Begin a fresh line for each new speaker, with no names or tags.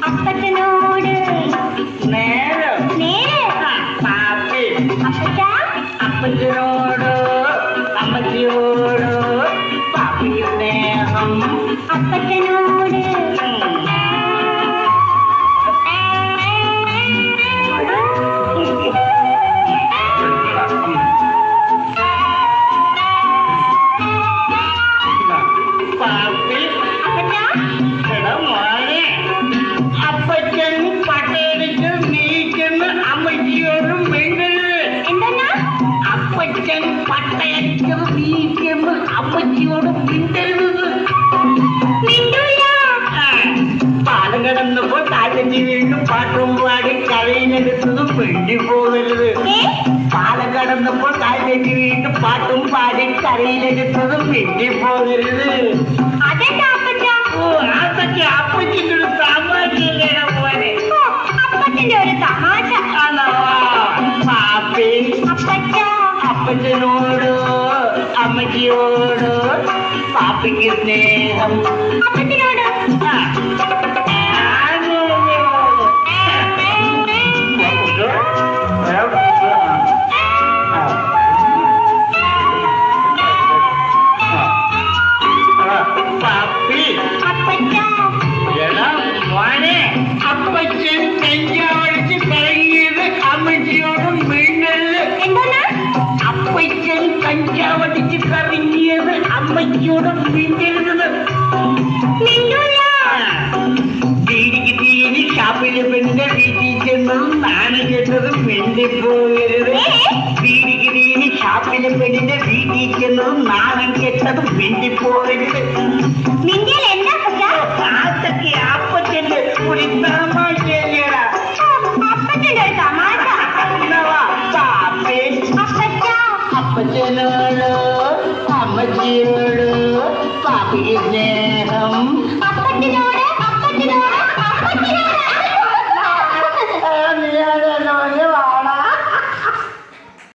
അപ്പച്ചനോട്
നേരം പാപ്പി
അപ്പച്ച
അപ്പച്ചനോട് അമ്മച്ചിയോട് പാപ്പിക്ക് സ്നേഹം
അപ്പച്ചനോട്
പാപ്പി എടാ മോനെ അപ്പച്ചൻ പട്ടയടിച്ച് നീക്കുന്ന അമ്മച്ചിയോടും മിണ്ടരുത്.
എന്താ
അപ്പച്ചൻ പട്ടയടിച്ചത് നീക്കുന്ന അമ്മച്ചിയോടും മിണ്ടരുത്. പാലം കിടന്നപ്പോ കാറ്റഞ്ചി വീണ്ടും പാട്ടും പാടി കരയിലെടുത്തതും മിണ്ടി പോകരുത്. പാലം കടന്നപ്പോൾ കാറ്റഞ്ചി വീണ്ടും പാട്ടും പാടി കരയിലെടുത്തതും മിണ്ടി പോകരുത്.
അതെന്താ അപ്പച്ച
ഓ അതൊക്കെ അപ്പച്ചിന്റെ ഒരു തമാശയല്ലേ പോലെ.
അപ്പച്ചന്റെ ഒരു തമാശ
പാപ്പി
അപ്പച്ച
അപ്പച്ചനോട് അമ്മച്ചിയോട് പാപ്പിക്ക് സ്നേഹം
അപ്പച്ചനോട്
പാപ്പി
അപ്പച്ച
എടാ മോനെ അപ്പച്ചൻ കഞ്ചാവടിച്ച് കറങ്ങിയത് അമ്മച്ചിയോടും മിണ്ടരുത്.
എന്താ
അപ്പച്ചൻ കഞ്ചാവടിച്ച് കറങ്ങിയത് അമ്മച്ചിയോടും മിണ്ടരുത്. തീരിക്ക് തീരി ഷാപ്പിലെ പെണ്ണിന്റെ വീട്ടിൽ ചെന്നതും നാണം കെട്ടതും മിണ്ടിപ്പോകരുത്. തീരിക്ക് തീരി ഷാപ്പിലെ പെണ്ണിന്റെ വീട്ടിൽ ചെന്നതും നാണം കെട്ടതും മിണ്ടിപ്പോകരുത്.
മിണ്ടിയാൽ എന്താ അപ്പച്ച
അതൊക്കെ അപ്പച്ചന്റെ ഒരു തമാശയല്ലേടാ.
അപ്പച്ചന്റെ ഒരു തമാശ
എന്നവാ പാപ്പേ
അപ്പച്ച
അപ്പച്ചനോട് അമ്മച്ചിയോട് പാപ്പിക്ക് സ്നേഹം